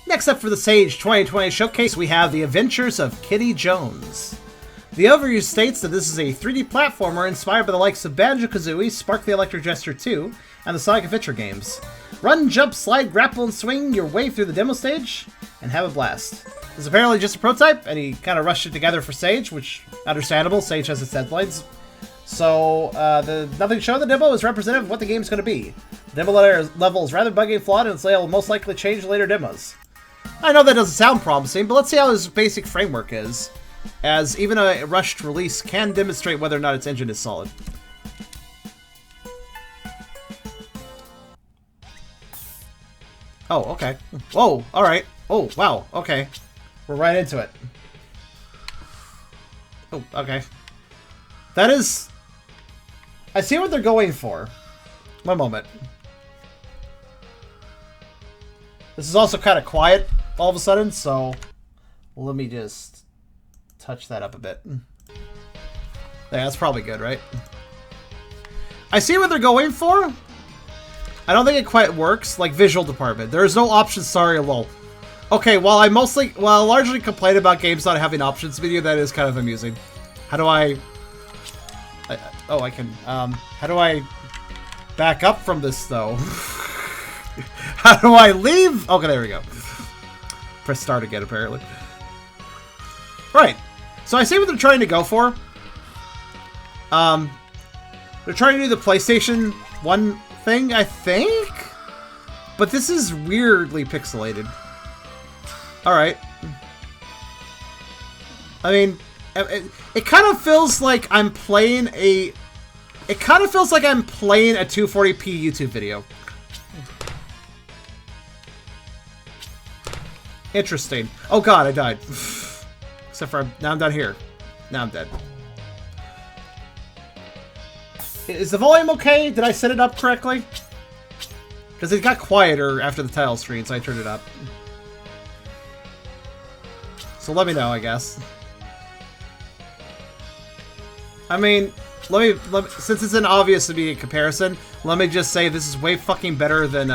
Next up for the Sage 2020 Showcase, we have The Adventures of Kitty Jones. The overview states that this is a 3D platformer inspired by the likes of Banjo-Kazooie, Spark the Electric Jester 2, and the Sonic Adventure games. Run, jump, slide, grapple, and swing your way through the demo stage, and have a blast. This is apparently just a prototype, and he kind of rushed it together for Sage, which, understandable, Sage has its deadlines. So, the nothing shown in the demo is representative of what the game's going to be. The demo level is rather buggy and flawed, and its layout will most likely change in later demos. I know that doesn't sound promising, but let's see how his basic framework is, as even a rushed release can demonstrate whether or not its engine is solid. Oh, okay. Whoa, alright. Oh, wow, okay. We're right into it. Oh, okay. That is... I see what they're going for. One moment. This is also kind of quiet all of a sudden, so let me just touch that up a bit. There, that's probably good, right? I see what they're going for. I don't think it quite works, like visual department. There is no options, sorry, lol. Okay, while I largely complain about games not having options video, that is kind of amusing. How do I oh, I can, how do I back up from this, though? How do I leave? Okay, there we go. Press start again, apparently. Right. So I see what they're trying to go for. They're trying to do the PlayStation 1 thing, I think? But this is weirdly pixelated. Alright. I mean, it kind of feels like I'm playing a... It kind of feels like I'm playing a 240p YouTube video. Interesting. Oh god, I died. Except for now I'm down here. Now I'm dead. Is the volume okay? Did I set it up correctly? Because it got quieter after the title screen, so I turned it up. So let me know, I guess. I mean, let me since it's an obvious immediate comparison, let me just say this is way fucking better than,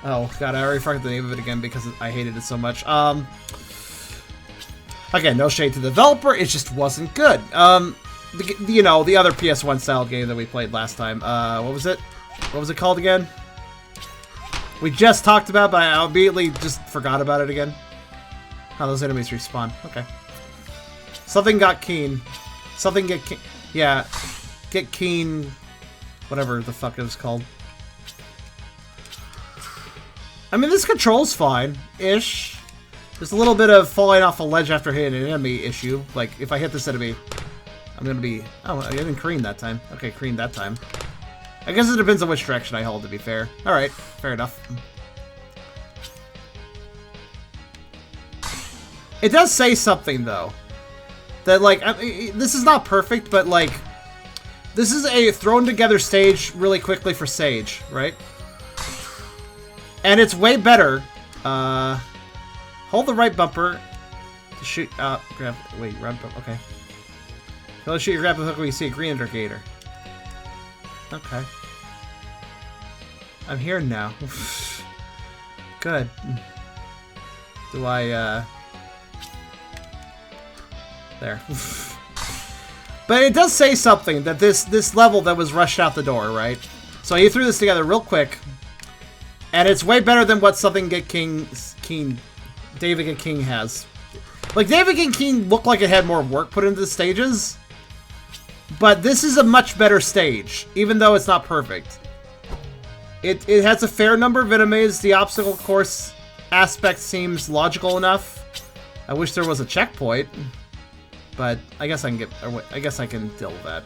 oh god, I already forgot the name of it again because I hated it so much. Again, no shade to the developer, it just wasn't good. You know, the other PS1 style game that we played last time. What was it? What was it called again? We just talked about, but I immediately just forgot about it again. How those enemies respawn. Okay. Something got keen. Something get keen. Yeah. Get keen. Whatever the fuck it was called. I mean, this control's fine-ish. There's a little bit of falling off a ledge after hitting an enemy issue. Like, if I hit this enemy, I'm gonna be... Oh, I didn't Kreen that time. Okay, Kreen that time. I guess it depends on which direction I hold, to be fair. Alright, fair enough. It does say something, though. That, like, this is not perfect, but, like... This is a thrown-together stage really quickly for Sage, right? And it's way better. Hold the right bumper to shoot... grab... Wait, right bumper, okay. Go shoot your grappling hook when you see a green indicator. Okay. I'm here now. Good. Do I, There. But it does say something, that this level that was rushed out the door, right? So he threw this together real quick. And it's way better than what something David Get King has. Like, David Get King looked like it had more work put into the stages. But this is a much better stage, even though it's not perfect. It has a fair number of enemies. The obstacle course aspect seems logical enough. I wish there was a checkpoint, but I guess I can deal with that.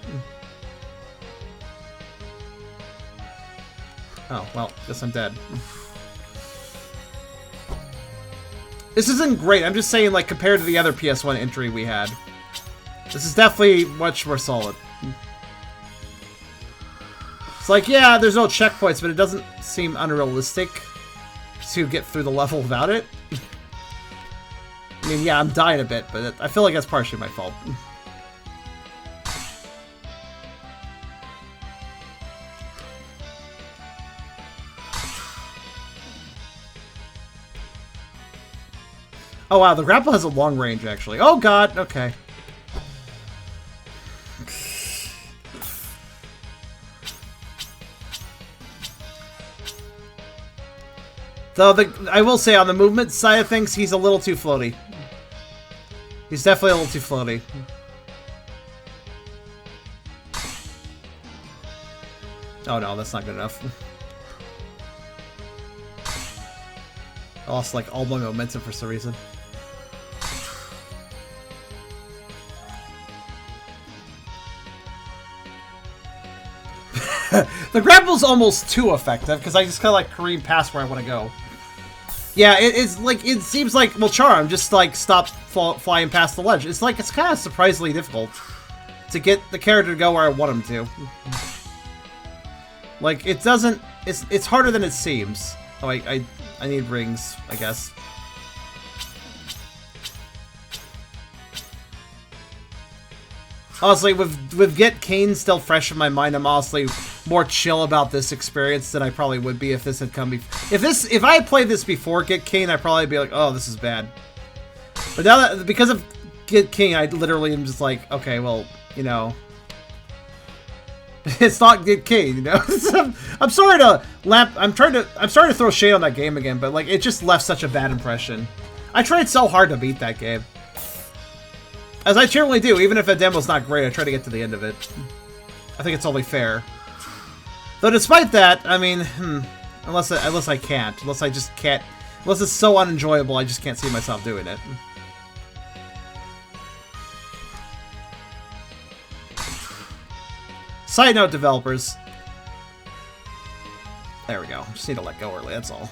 Oh, well, guess I'm dead. This isn't great. I'm just saying, like, compared to the other PS1 entry we had. This is definitely much more solid. It's like, yeah, there's no checkpoints, but it doesn't seem unrealistic to get through the level without it. I mean, yeah, I'm dying a bit, but I feel like that's partially my fault. Oh wow, the grapple has a long range actually. Oh god, okay. Though I will say on the movement side of things, he's a little too floaty. He's definitely a little too floaty. Oh no, that's not good enough. I lost like all my momentum for some reason. The grapple's almost too effective because I just kind of like careen past where I want to go. Yeah, it's like it seems like well, Charm just like stop flying past the ledge. It's like it's kind of surprisingly difficult to get the character to go where I want him to. Like it doesn't. It's harder than it seems. Oh, I need rings, I guess. Honestly, with Get Kane still fresh in my mind, I'm honestly more chill about this experience than I probably would be if this had come before. If I had played this before Get Kane, I'd probably be like, oh, this is bad. But now that because of Get Kane, I literally am just like, okay, well, you know, it's not Get Kane, you know. I'm sorry to I'm sorry to throw shade on that game again, but like it just left such a bad impression. I tried so hard to beat that game. As I generally do, even if a demo's not great, I try to get to the end of it. I think it's only fair. Though despite that, I mean, unless I can't, unless I just can't, unless it's so unenjoyable, I just can't see myself doing it. Side note, developers. There we go. Just need to let go early, that's all.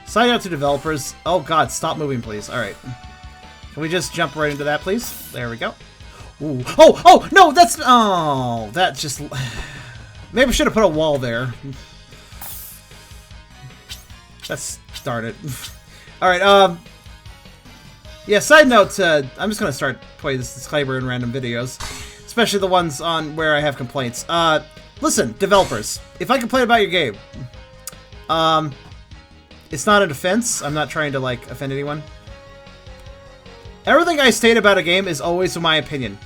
Side note to developers. Oh god, stop moving, please. Alright. Can we just jump right into that, please? There we go. Ooh. Oh! Oh! No! That's... Oh! That just... Maybe I should have put a wall there. That's... Darn it. Alright, yeah, side note, I'm just gonna start putting this disclaimer in random videos. Especially the ones on where I have complaints. Listen, developers. If I complain about your game, it's not a defense. I'm not trying to, like, offend anyone. Everything I state about a game is always my opinion.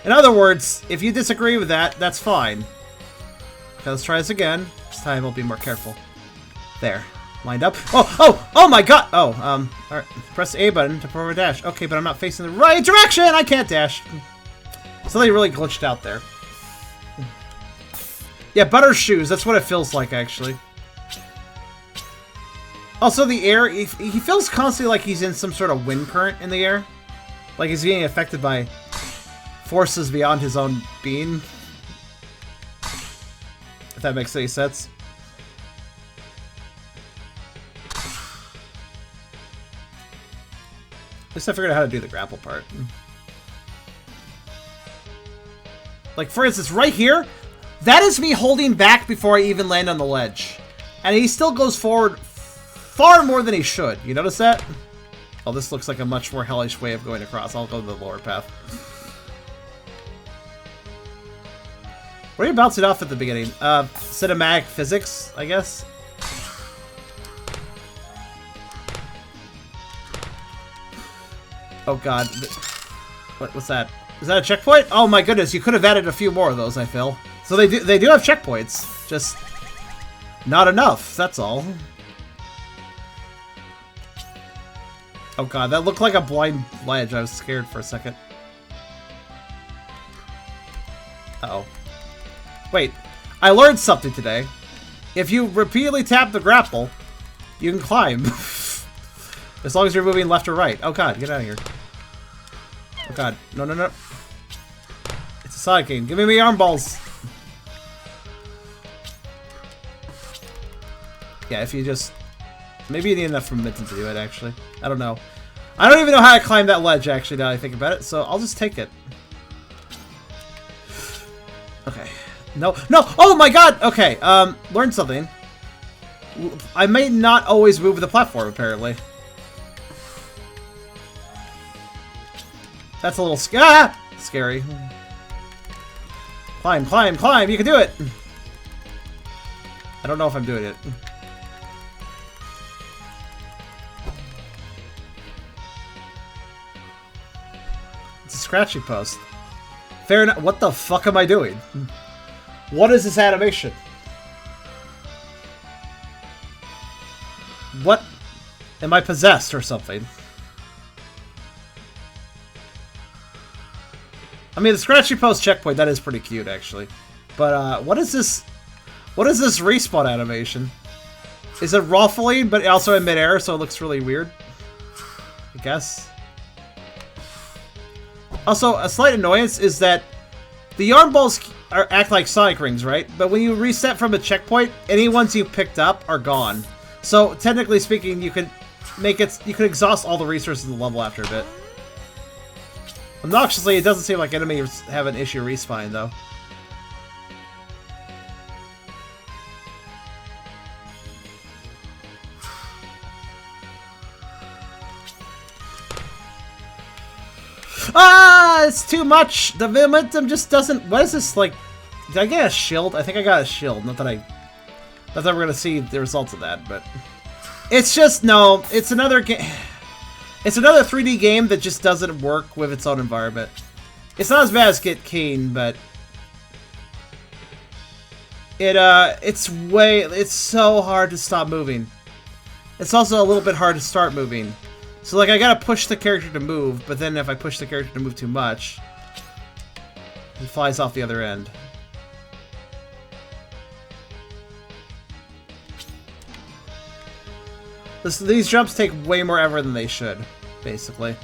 In other words, if you disagree with that, that's fine. Okay, let's try this again. This time I'll be more careful. There. Lined up. Oh, oh, oh my god! Oh, alright. Press the A button to perform a dash. Okay, but I'm not facing the right direction! I can't dash! Something really glitched out there. Yeah, butter shoes. That's what it feels like, actually. Also, the air, he feels constantly like he's in some sort of wind current in the air. Like he's being affected by forces beyond his own being. If that makes any sense. At least I figured out how to do the grapple part. Like, for instance, right here, that is me holding back before I even land on the ledge. And he still goes forward far more than he should. You notice that? Oh, this looks like a much more hellish way of going across. I'll go to the lower path. Where are you bouncing off at the beginning? Cinematic physics, I guess? Oh god. What's that? Is that a checkpoint? Oh my goodness, you could have added a few more of those, I feel. So they do have checkpoints. Just not enough, that's all. Oh god, that looked like a blind ledge. I was scared for a second. Uh-oh. Wait, I learned something today. If you repeatedly tap the grapple, you can climb. As long as you're moving left or right. Oh god, get out of here. Oh god, no, no, no. It's a Sonic game. Give me my arm balls. Yeah, if you just... Maybe you need enough momentum to do it, actually. I don't know. I don't even know how to climb that ledge, actually, now that I think about it, so I'll just take it. Okay. No, no! Oh my god! Okay, learn something. I may not always move the platform, apparently. That's a little scary. Climb, climb, climb! You can do it! I don't know if I'm doing it. scratchy post. Fair enough. What the fuck am I doing? What is this animation? What? Am I possessed or something? I mean, the scratchy post checkpoint, that is pretty cute, actually. But, what is this? What is this respawn animation? Is it ruffling, but also in midair, so it looks really weird? I guess. Also, a slight annoyance is that the yarn balls act like Sonic rings, right? But when you reset from a checkpoint, any ones you picked up are gone. So, technically speaking, you could exhaust all the resources in the level after a bit. Obnoxiously, it doesn't seem like enemies have an issue respawning, though. Ah, it's too much. The momentum just doesn't. What is this like? Did I get a shield? I think I got a shield. Not that we're gonna see the results of that, but it's just no. It's another game. It's another 3D game that just doesn't work with its own environment. It's not as bad as Get Keen, but it's so hard to stop moving. It's also a little bit hard to start moving. So, like, I gotta push the character to move, but then if I push the character to move too much, he flies off the other end. These jumps take way more effort than they should, basically.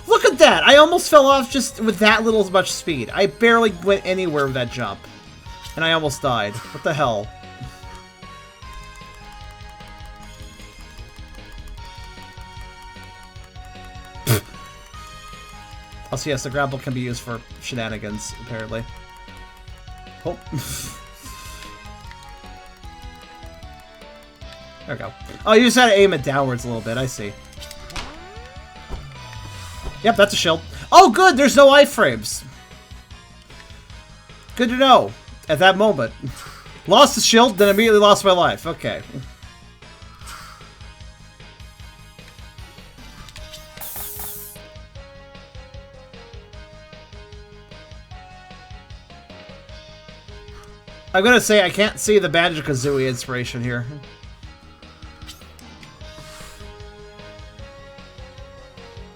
Look at that! I almost fell off just with that little much speed. I barely went anywhere with that jump. And I almost died. What the hell? Also, yes, the grapple can be used for shenanigans, apparently. Oh. There we go. Oh, you just had to aim it downwards a little bit, I see. Yep, that's a shield. Oh, good! There's no iframes! Good to know. At that moment. Lost the shield, then immediately lost my life. Okay. I'm gonna say I can't see the Banjo-Kazooie inspiration here.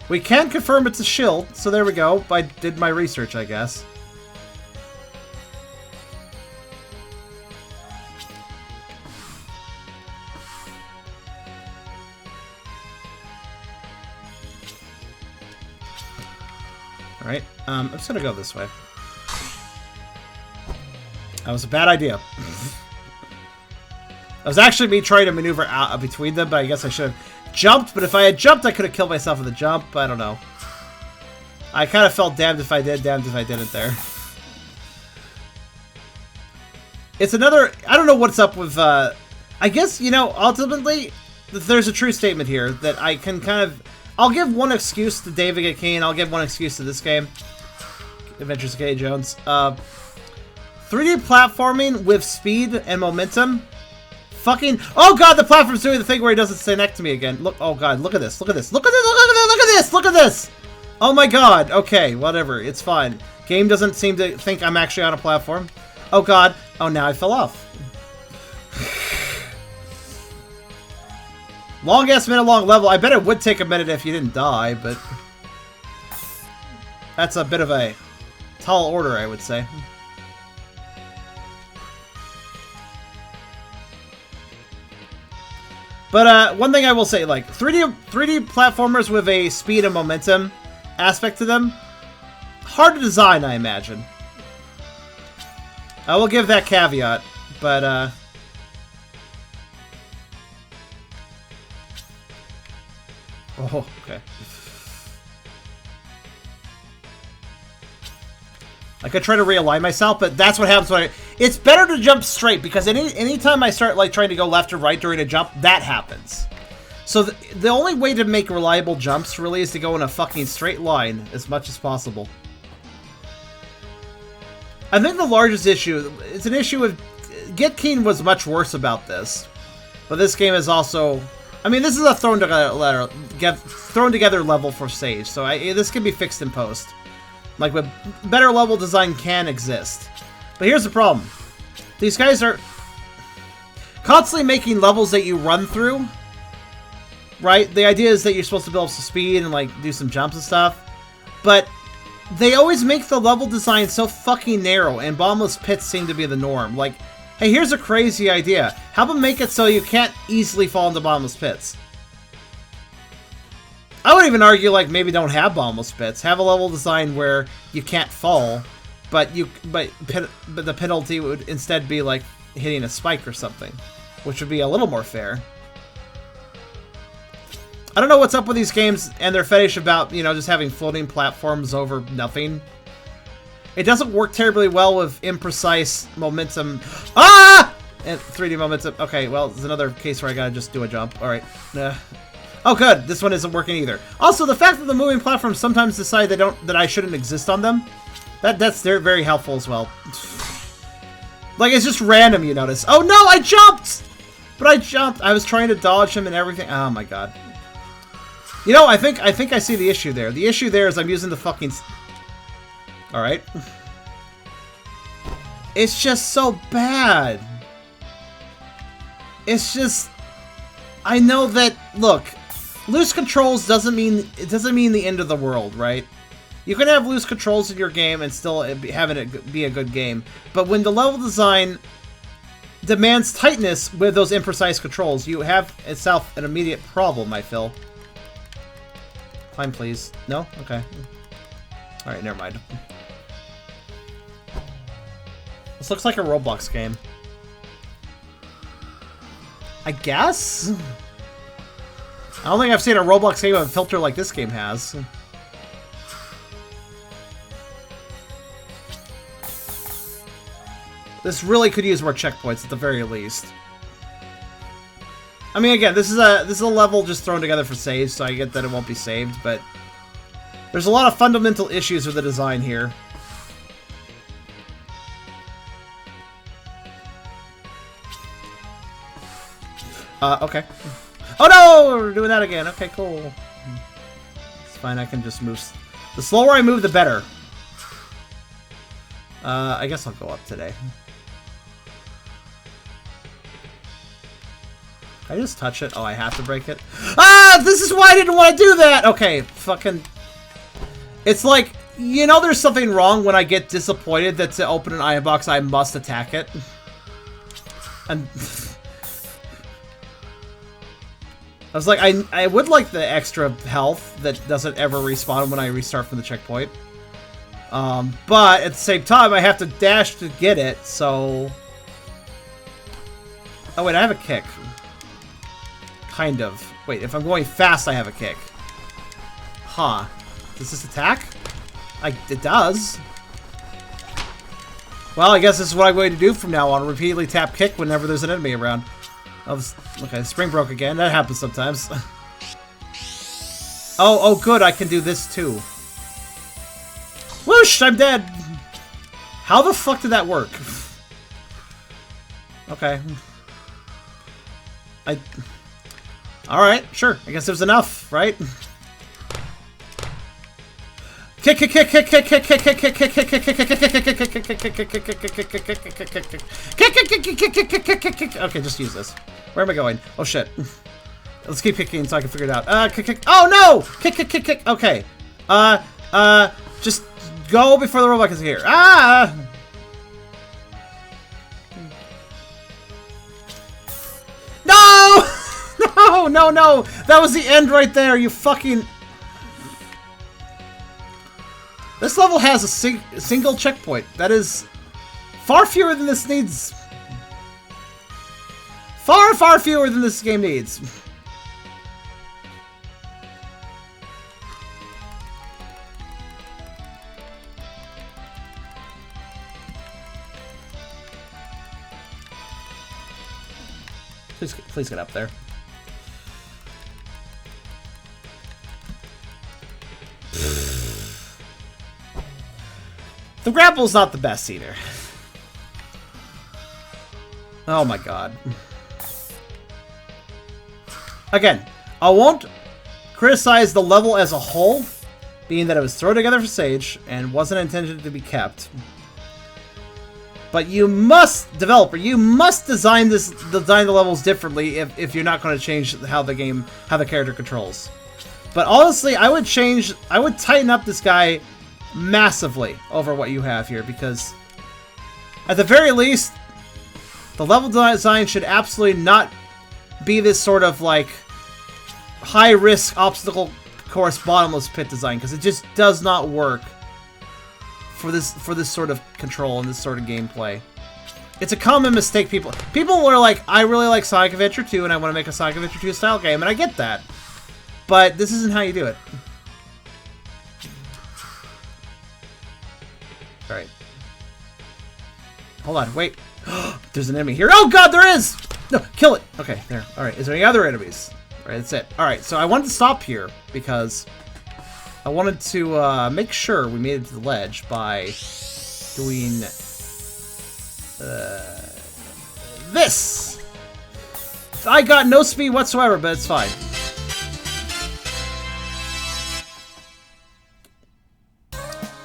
We can confirm it's a shield, so there we go. I did my research, I guess. Alright, I'm just gonna go this way. That was a bad idea. That was actually me trying to maneuver out between them, but I guess I should have jumped. But if I had jumped, I could have killed myself with a jump. I don't know. I kind of felt damned if I did, damned if I didn't there. It's another... I don't know what's up with... I guess, you know, ultimately, there's a true statement here that I can kind of... I'll give one excuse to David Get Keen. I'll give one excuse to this game. Adventures of K. Jones. 3D platforming with speed and momentum. Fucking... Oh god, the platform's doing the thing where he doesn't connect to me again. Look, oh god, look at this, look at this, look at this, look at this, look at this, look at this! Oh my god, okay, whatever, it's fine. Game doesn't seem to think I'm actually on a platform. Oh god, oh now I fell off. Long-ass minute-long level. I bet it would take a minute if you didn't die, but... That's a bit of a tall order, I would say. But one thing I will say, like 3D platformers with a speed and momentum aspect to them, hard to design, I imagine. I will give that caveat, but oh, okay. I could try to realign myself, but that's what happens when I... It's better to jump straight, because anytime I start like trying to go left or right during a jump, that happens. So the only way to make reliable jumps, really, is to go in a fucking straight line as much as possible. I think the largest issue... It's an issue of... Get Keen was much worse about this. But this game is also I mean, this is a thrown together level for Sage, so this can be fixed in post. Like, with better level design can exist. But here's the problem. These guys are constantly making levels that you run through, right? The idea is that you're supposed to build up some speed and, like, do some jumps and stuff. But they always make the level design so fucking narrow, and bottomless pits seem to be the norm. Like, hey, here's a crazy idea. How about make it so you can't easily fall into bottomless pits? I would even argue, like, maybe don't have bottomless pits. Have a level design where you can't fall, but the penalty would instead be, like, hitting a spike or something, which would be a little more fair. I don't know what's up with these games and their fetish about, you know, just having floating platforms over nothing. It doesn't work terribly well with imprecise momentum. Ah! And 3D momentum. Okay, well, it's another case where I gotta just do a jump. Alright. Oh, good. This one isn't working either. Also, the fact that the moving platforms sometimes decide that I shouldn't exist on them, that's very helpful as well. Like, it's just random, you notice. Oh, no! I jumped! But I jumped. I was trying to dodge him and everything. Oh, my God. You know, I think I see the issue there. The issue there is I'm using the fucking... Alright. It's just so bad. It's just... I know that... Look, loose controls doesn't mean the end of the world, right? You can have loose controls in your game and still have it be a good game. But when the level design demands tightness with those imprecise controls, you have itself an immediate problem, I feel. Climb, please. No? Okay. Alright, never mind. This looks like a Roblox game. I guess? I don't think I've seen a Roblox game with a filter like this game has. This really could use more checkpoints at the very least. I mean, again, this is a level just thrown together for saves, so I get that it won't be saved, but there's a lot of fundamental issues with the design here. Okay. Oh no! We're doing that again. Okay, cool. It's fine, I can just move. The slower I move, the better. I guess I'll go up today. Can I just touch it? Oh, I have to break it? Ah! This is why I didn't want to do that! Okay, fucking... It's like, you know there's something wrong when I get disappointed that to open an iron box I must attack it. And... I was like, I would like the extra health that doesn't ever respawn when I restart from the checkpoint. But at the same time, I have to dash to get it, so... Oh wait, I have a kick. Kind of. Wait, if I'm going fast, I have a kick. Huh. Does this attack? It does. Well, I guess this is what I'm going to do from now on. Repeatedly tap kick whenever there's an enemy around. Oh, okay, spring broke again. That happens sometimes. Oh, good. I can do this too. Whoosh! I'm dead! How the fuck did that work? Okay. Alright, sure. I guess it was enough, right? Kick, kick, kick, kick, kick, kick, kick, kick, kick, kick, kick, kick, kick, kick. Okay, just use this. Where am I going? Oh shit. Let's keep kicking so I can figure it out. Kick, kick. Oh no! Kick, kick, kick, kick. Okay. Just go before the robot is here. Ah! No! No, no, no! That was the end right there, you fucking... This level has a single checkpoint. That is far fewer than this needs. Far, far fewer than this game needs. Please get up there. The grapple's not the best either. Oh my god. Again, I won't criticize the level as a whole, being that it was thrown together for Sage and wasn't intended to be kept. But you must, developer, you must design the levels differently if you're not going to change how the character controls. But honestly, I would tighten up this guy massively over what you have here, because at the very least, the level design should absolutely not be this sort of like high-risk obstacle course bottomless pit design, because it just does not work for this sort of control and this sort of gameplay. It's a common mistake. People are like, I really like Sonic Adventure 2 and I want to make a Sonic Adventure 2 style game, and I get that. But this isn't how you do it. Alright. Hold on, wait. There's an enemy here. Oh god, there is! No, kill it! Okay, there. Alright, is there any other enemies? Alright, that's it. Alright, so I wanted to stop here because I wanted to make sure we made it to the ledge by doing this. I got no speed whatsoever, but it's fine.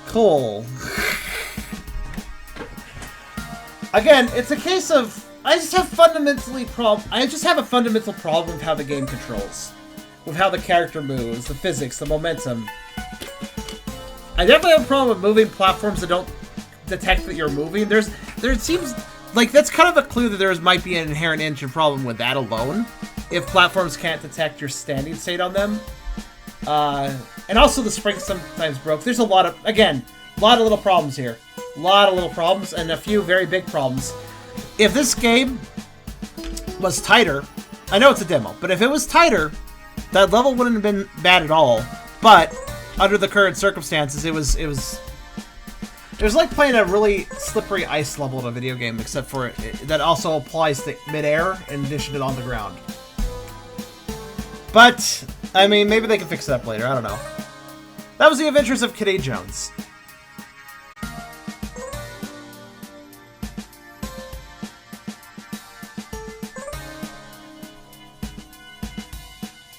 Cool. Again, it's a case of I just have a fundamental problem with how the game controls, with how the character moves, the physics, the momentum. I definitely have a problem with moving platforms that don't detect that you're moving. There seems like that's kind of a clue that there might be an inherent engine problem with that alone, if platforms can't detect your standing state on them. And also the springs sometimes broke. There's a lot of little problems here. A lot of little problems and a few very big problems. If this game was tighter, I know it's a demo, but if it was tighter, that level wouldn't have been bad at all. But under the current circumstances, it was like playing a really slippery ice level in a video game, except for that also applies to midair in addition to on the ground. But I mean, maybe they can fix it up later. I don't know. That was the Adventures of Kid A. Jones.